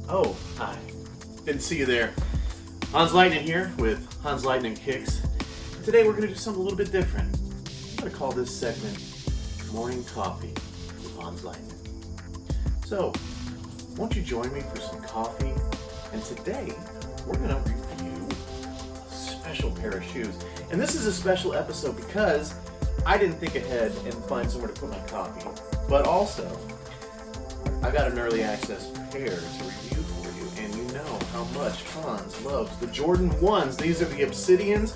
Oh, hi. Didn't see you there. Hans Lightning here with Hans Lightning Kicks. Today we're going to do something a little bit different. I'm going to call this segment Morning Coffee with Hans Lightning. So, won't you join me for some coffee? And today we're going to review a special pair of shoes. And this is a special episode because I didn't think ahead and find somewhere to put my coffee. But also, I got an early access pair to review for you, and you know how much Hans loves the Jordan 1s. These are the Obsidians.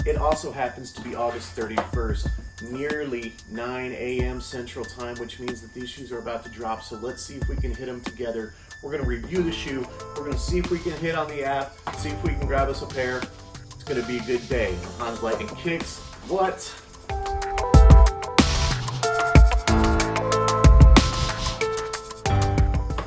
It also happens to be August 31st, nearly 9 a.m. Central Time, which means that these shoes are about to drop, so let's see if we can hit them together. We're going to review the shoe. We're going to see if we can hit on the app, see if we can grab us a pair. It's going to be a good day. Hans Lightning Kicks. What?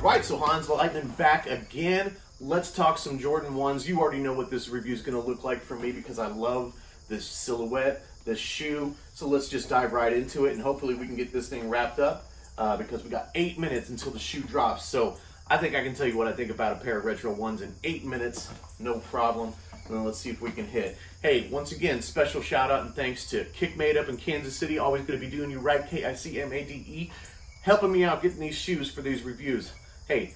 Right, so Hans Lightning back again. Let's talk some Jordan 1s. You already know what this review is going to look like for me because I love this silhouette, this shoe. So let's just dive right into it, and hopefully we can get this thing wrapped up because we got 8 minutes until the shoe drops. So I think I can tell you what I think about a pair of retro 1s in 8 minutes. No problem. And then let's see if we can hit. Hey, once again, special shout out and thanks to KiCMADE up in Kansas City. Always going to be doing you right, KiCMADE, helping me out getting these shoes for these reviews. Hey,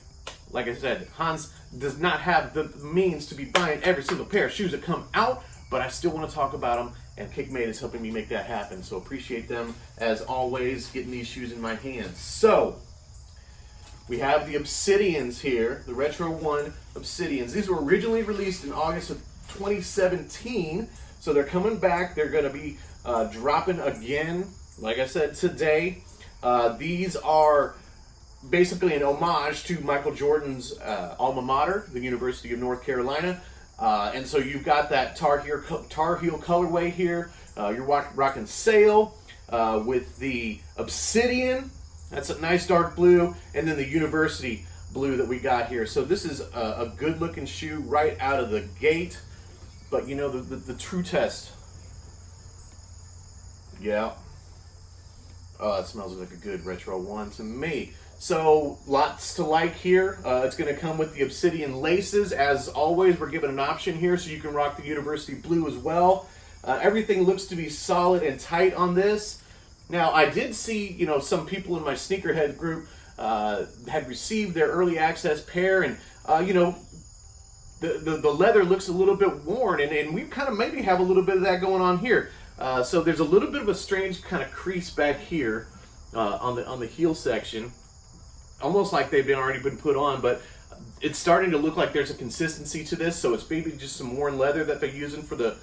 like I said, Hans does not have the means to be buying every single pair of shoes that come out, but I still want to talk about them, and KiCMADE is helping me make that happen. So appreciate them, as always, getting these shoes in my hands. So, we have the Obsidians here, the Retro 1 Obsidians. These were originally released in August of 2017, so they're coming back. They're going to be dropping again, like I said, today. These are basically an homage to Michael Jordan's alma mater, the University of North Carolina. And so you've got that Tar Heel colorway here. You're rocking sail with the Obsidian. That's a nice dark blue. And then the University blue that we got here. So this is a good looking shoe right out of the gate. But you know, the true test. Yeah. Oh, that smells like a good retro 1 to me. So, lots to like here. It's going to come with the Obsidian laces. As always, we're given an option here so you can rock the University blue as well. Everything looks to be solid and tight on this. Now, I did see, you know, some people in my sneakerhead group had received their early access pair, and, you know, the leather looks a little bit worn, and we kind of maybe have a little bit of that going on here. So there's a little bit of a strange kind of crease back here on the heel section. Almost like they've already been put on, but it's starting to look like there's a consistency to this, so it's maybe just some worn leather that they're using for the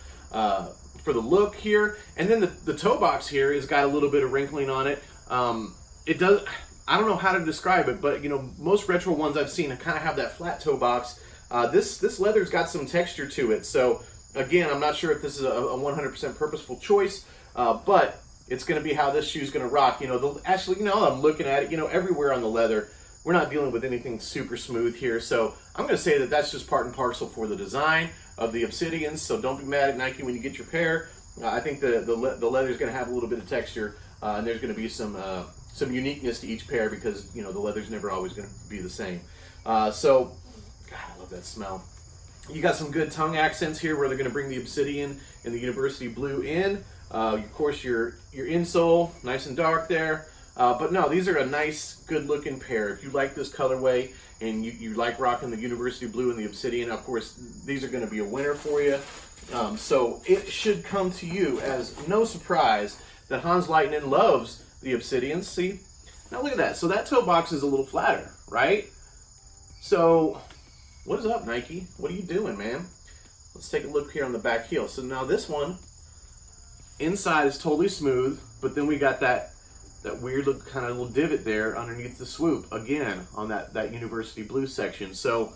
look here. And then the toe box here has got a little bit of wrinkling on it. It does, I don't know how to describe it, but you know, most retro 1s I've seen kind of have that flat toe box. This leather's got some texture to it, so again, I'm not sure if this is a 100% purposeful choice, but it's going to be how this shoe's going to rock. You know, actually, you know, I'm looking at it, you know, everywhere on the leather, we're not dealing with anything super smooth here. So I'm going to say that that's just part and parcel for the design of the Obsidians. So don't be mad at Nike when you get your pair. I think the leather is going to have a little bit of texture, and there's going to be some uniqueness to each pair because, you know, the leather's never always going to be the same. So, God, I love that smell. You got some good tongue accents here where they're going to bring the Obsidian and the University blue in. Of course, your insole, nice and dark there. But no, these are a nice, good-looking pair. If you like this colorway and you like rocking the University blue and the Obsidian, of course, these are going to be a winner for you. So it should come to you as no surprise that Hans Lightning loves the Obsidians. See? Now look at that. So that toe box is a little flatter, right? So what is up, Nike? What are you doing, man? Let's take a look here on the back heel. So now this one, inside is totally smooth, but then we got that weird look, kind of little divot there underneath the swoop again on that University blue section. So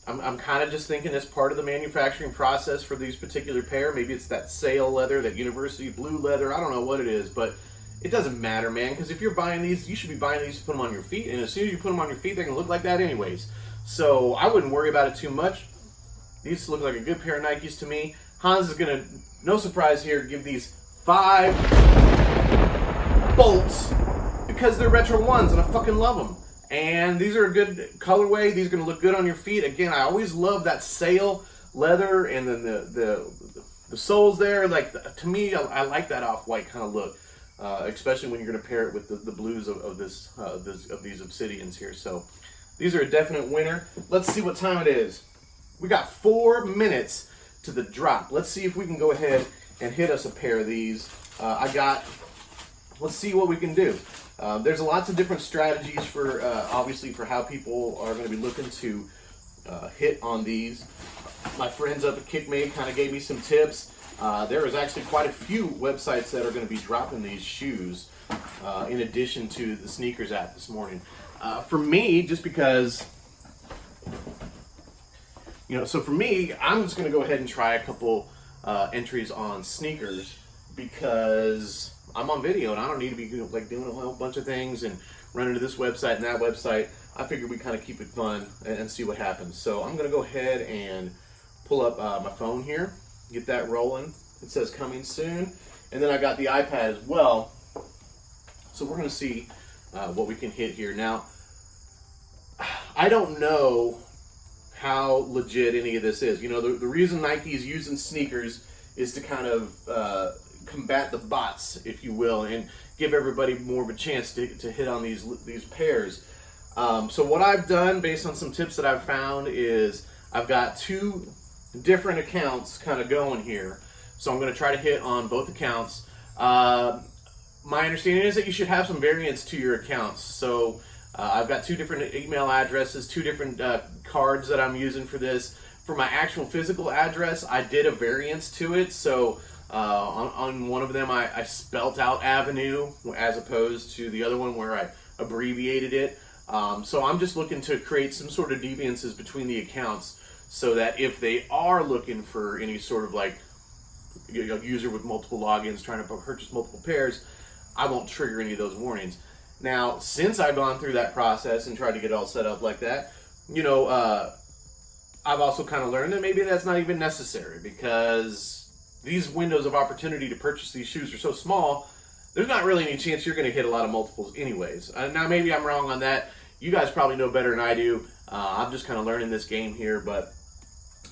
I'm kind of just thinking as part of the manufacturing process for these particular pair, maybe it's that sail leather, that University blue leather, I don't know what it is, but it doesn't matter, man, because if you're buying these, you should be buying these to put them on your feet, and as soon as you put them on your feet, they're going to look like that anyways. So I wouldn't worry about it too much. These look like a good pair of Nikes to me. Hans is going to, no surprise here, give these 5 bolts because they're retro 1s and I fucking love them. And these are a good colorway. These are going to look good on your feet. Again, I always love that sail leather, and then the soles there. Like, to me, I like that off-white kind of look, especially when you're going to pair it with the blues of these Obsidians here. So these are a definite winner. Let's see what time it is. We got 4 minutes to the drop. Let's see if we can go ahead and hit us a pair of these. Let's see what we can do. There's lots of different strategies for, obviously, for how people are going to be looking to hit on these. My friends up at KiCMADE kind of gave me some tips. There is actually quite a few websites that are going to be dropping these shoes, in addition to the sneakers app this morning. For me, just because, so for me, I'm just going to go ahead and try a couple entries on sneakers, because I'm on video and I don't need to be like doing a whole bunch of things and running to this website and that website. I figured we kind of keep it fun and see what happens. So I'm going to go ahead and pull up my phone here, get that rolling. It says coming soon. And then I got the iPad as well. So we're going to see what we can hit here. Now, I don't know how legit any of this is. The reason Nike is using sneakers is to kind of combat the bots, if you will, and give everybody more of a chance to hit on these pairs. So what I've done, based on some tips that I've found, is I've got 2 different accounts kind of going here. So I'm going to try to hit on both accounts. My understanding is that you should have some variants to your accounts. So I've got 2 different email addresses, 2 different cards that I'm using for this. For my actual physical address, I did a variance to it. So on one of them, I spelt out Avenue as opposed to the other one where I abbreviated it. So I'm just looking to create some sort of deviances between the accounts, so that if they are looking for any sort of like user with multiple logins trying to purchase multiple pairs, I won't trigger any of those warnings. Now, since I've gone through that process and tried to get it all set up like that, I've also kind of learned that maybe that's not even necessary, because these windows of opportunity to purchase these shoes are so small, there's not really any chance you're going to hit a lot of multiples anyways. Now, maybe I'm wrong on that. You guys probably know better than I do. I'm just kind of learning this game here, but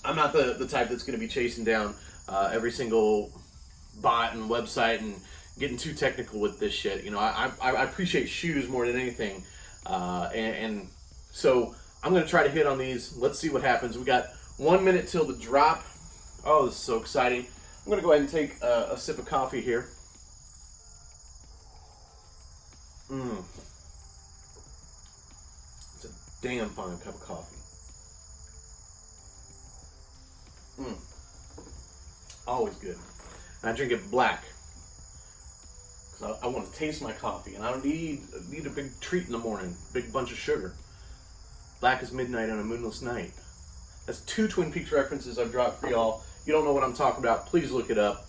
I'm not the type that's going to be chasing down every single bot and website and getting too technical with this shit. I appreciate shoes more than anything. And so I'm going to try to hit on these. Let's see what happens. We got 1 minute till the drop. Oh, this is so exciting. I'm going to go ahead and take a sip of coffee here. It's a damn fine cup of coffee. Always good. And I drink it black, because I want to taste my coffee, and I don't need a big treat in the morning, big bunch of sugar. Black as midnight on a moonless night. That's 2 Twin Peaks references I've dropped for y'all. You don't know what I'm talking about, please look it up.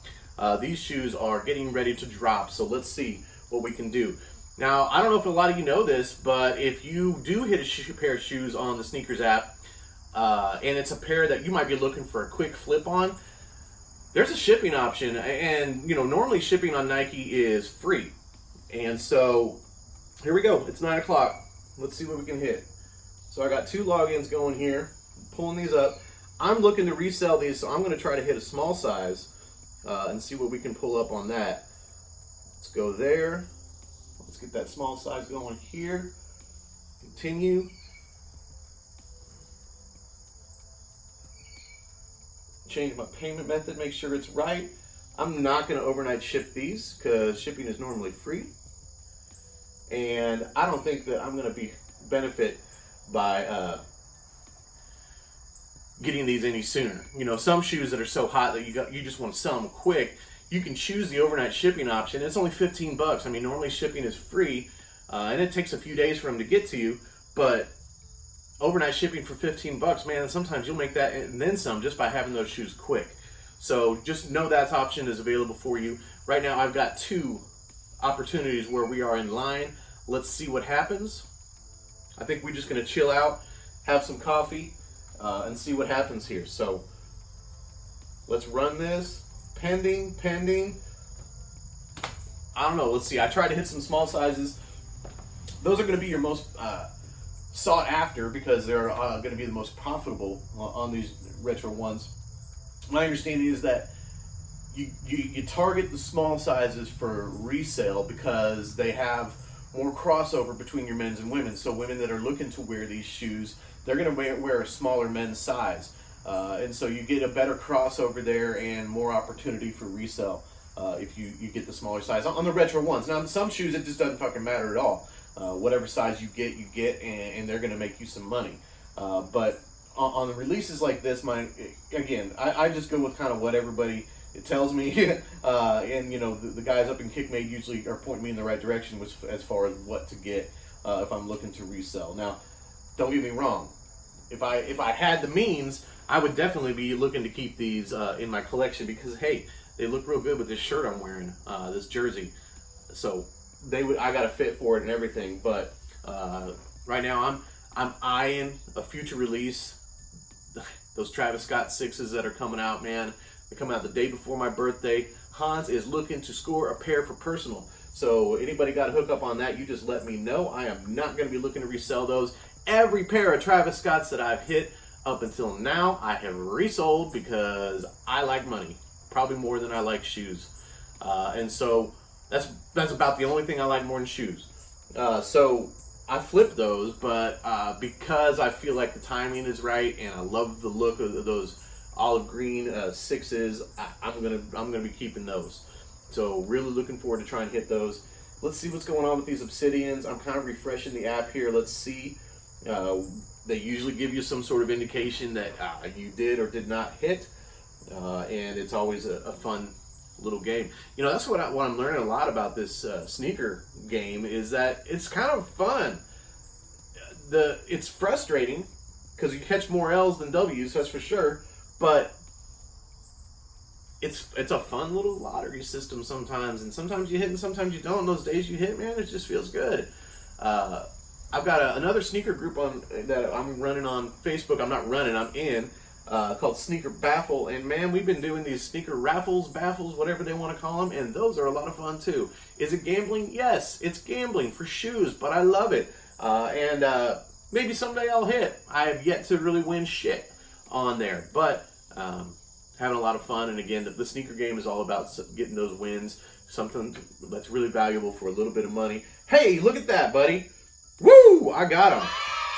These shoes are getting ready to drop, so let's see what we can do. Now, I don't know if a lot of you know this, but if you do hit a pair of shoes on the sneakers app, and it's a pair that you might be looking for a quick flip on, there's a shipping option. And normally shipping on Nike is free. And so here we go. It's 9 o'clock. Let's see what we can hit. So I got 2 logins going here, pulling these up. I'm looking to resell these, so I'm going to try to hit a small size and see what we can pull up on that. Let's go there. Let's get that small size going here. Continue. Change my payment method, make sure it's right. I'm not going to overnight ship these, because shipping is normally free. And I don't think that I'm going to benefit by getting these any sooner. Some shoes that are so hot that you just want to sell them quick, you can choose the overnight shipping option. It's only $15. I mean, normally shipping is free, and it takes a few days for them to get to you, but overnight shipping for $15, man, sometimes you'll make that and then some just by having those shoes quick. So just know that option is available for you. Right now, I've got 2 opportunities where we are in line. Let's see what happens. I think we're just going to chill out, have some coffee, and see what happens here. So let's run this. Pending. I don't know. Let's see. I tried to hit some small sizes. Those are going to be your most sought after because they're going to be the most profitable on these retro ones. My understanding is that you target the small sizes for resale because they have more crossover between your men's and women's. So women that are looking to wear these shoes, they're going to wear a smaller men's size. And so you get a better crossover there and more opportunity for resale if you get the smaller size on the retro ones. Now, some shoes, it just doesn't fucking matter at all. Whatever size you get, and they're going to make you some money. But on the releases like this, I just go with kind of what everybody tells me. And, you know, the guys up in KiCMADE usually are pointing me in the right direction as far as what to get if I'm looking to resell. Now, don't get me wrong. If I had the means, I would definitely be looking to keep these in my collection because, hey, they look real good with this shirt I'm wearing, this jersey. So I got a fit for it and everything. But right now I'm eyeing a future release. Those Travis Scott 6s that are coming out, man. They're coming out the day before my birthday. Hans is looking to score a pair for personal. So anybody got a hookup on that, you just let me know. I am not going to be looking to resell those. Every pair of Travis Scotts that I've hit up until now, I have resold because I like money. Probably more than I like shoes. And so that's about the only thing I like more than shoes. So I flip those, but because I feel like the timing is right and I love the look of those olive green 6s, I'm gonna be keeping those. So really looking forward to trying to hit those. Let's see what's going on with these Obsidians. I'm kind of refreshing the app here. Let's see. They usually give you some sort of indication that you did or did not hit, and it's always a fun little game. You know, that's what I'm learning a lot about this sneaker game is that it's kind of fun. It's frustrating because you catch more L's than W's, that's for sure, but it's a fun little lottery system sometimes, and sometimes you hit and sometimes you don't. Those days you hit, man, it just feels good. I've got another sneaker group that I'm running on Facebook. I'm in, called Sneaker Baffle. And man, we've been doing these sneaker raffles, baffles, whatever they want to call them. And those are a lot of fun too. Is it gambling? Yes, it's gambling for shoes, but I love it. And maybe someday I'll hit. I have yet to really win shit on there, but having a lot of fun. And again, the sneaker game is all about getting those wins, something that's really valuable for a little bit of money. Hey, look at that, buddy. Woo! I got them.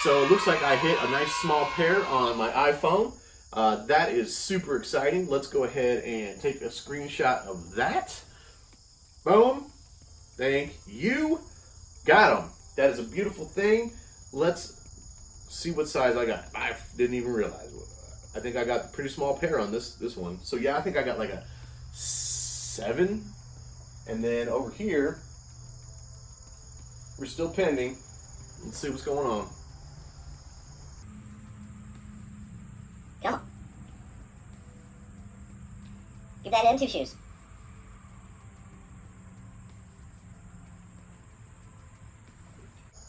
So it looks like I hit a nice small pair on my iPhone. That is super exciting. Let's go ahead and take a screenshot of that. Boom. Thank you. Got them. That is a beautiful thing. Let's see what size I got. I didn't even realize. I think I got a pretty small pair on this one. So yeah, I think I got like a 7. And then over here, we're still pending. Let's see what's going on. Come on. Give that M2 shoes.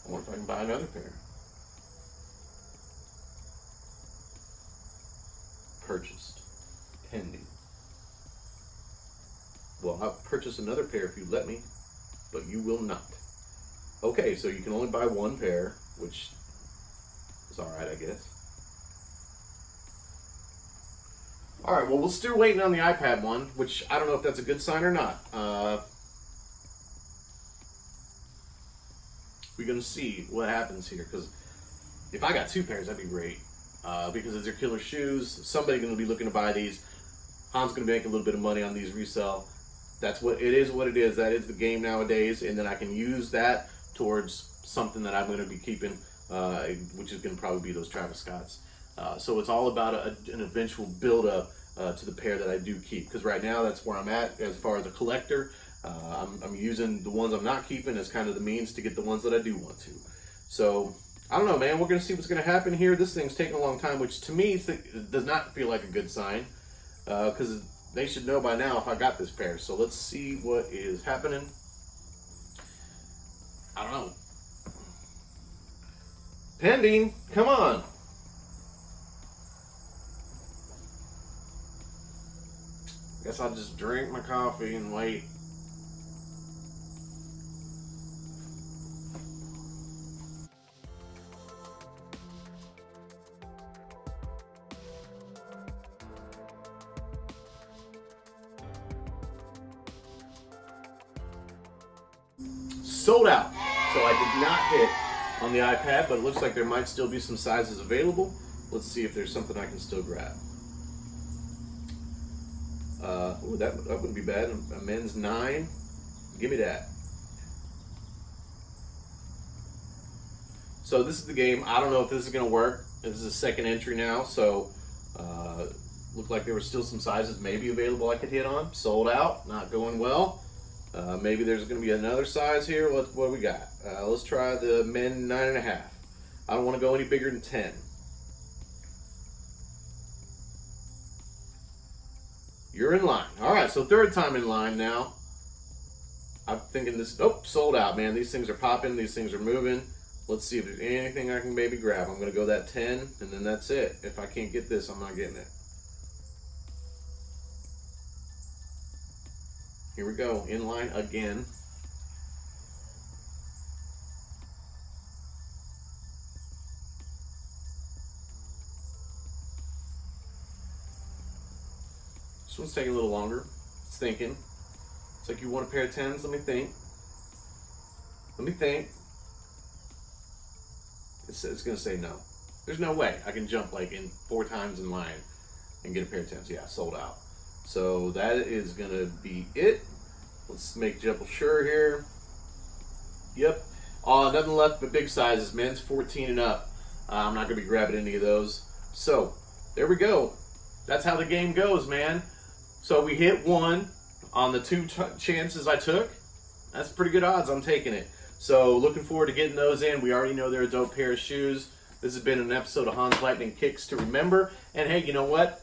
I wonder if I can buy another pair. Purchased. Pending. Well, I'll purchase another pair if you let me, but you will not. Okay, so you can only buy one pair, which is alright, I guess. Alright, well, we're still waiting on the iPad one, which I don't know if that's a good sign or not. We're going to see what happens here, because if I got 2 pairs, that'd be great. Because these are killer shoes. Somebody's going to be looking to buy these. Han's going to make a little bit of money on these resell. That's what it is. That is the game nowadays, and then I can use that towards something that I'm going to be keeping, which is going to probably be those Travis Scotts. So it's all about an eventual build-up to the pair that I do keep. Because right now, that's where I'm at as far as a collector. I'm using the ones I'm not keeping as kind of the means to get the ones that I do want to. So, I don't know, man. We're going to see what's going to happen here. This thing's taking a long time, which to me does not feel like a good sign. Because they should know by now if I got this pair. So let's see what is happening. I don't know. Pending. Come on. Guess I'll just drink my coffee and wait. sold out. So I did not hit on the iPad, but it looks like there might still be some sizes available. Let's see if there's something I can still grab. Ooh, that wouldn't be bad. A men's 9. Give me that. So this is the game. I don't know if this is going to work. This is a second entry now, so looked like there were still some sizes maybe available I could hit on. Sold out. Not going well. Maybe there's going to be another size here. What do we got? Let's try the men 9.5. I don't want to go any bigger than 10. You're in line. All right, so third time in line now. I'm thinking this, oh, sold out, man. These things are popping. These things are moving. Let's see if there's anything I can maybe grab. I'm going to go that 10, and then that's it. If I can't get this, I'm not getting it. Here we go, in line again. This one's taking a little longer. It's thinking. It's like, you want a pair of 10s? Let me think. Let me think. It's going to say no. There's no way I can jump like in 4 times in line and get a pair of 10s. Yeah, sold out. So that is going to be it. Let's make double sure here. Yep. Nothing left but big sizes. Men's 14 and up. I'm not going to be grabbing any of those. So there we go. That's how the game goes, man. So we hit 1 on the 2 chances I took. That's pretty good odds. I'm taking it. So looking forward to getting those in. We already know they're a dope pair of shoes. This has been an episode of Hans Lightning Kicks to remember. And hey, you know what?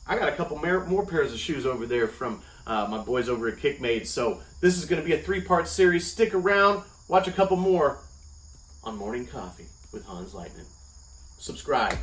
I got a couple more pairs of shoes over there from my boys over at KiCMADE. So this is going to be a 3-part series. Stick around. Watch a couple more on Morning Coffee with Hans Lightning. Subscribe.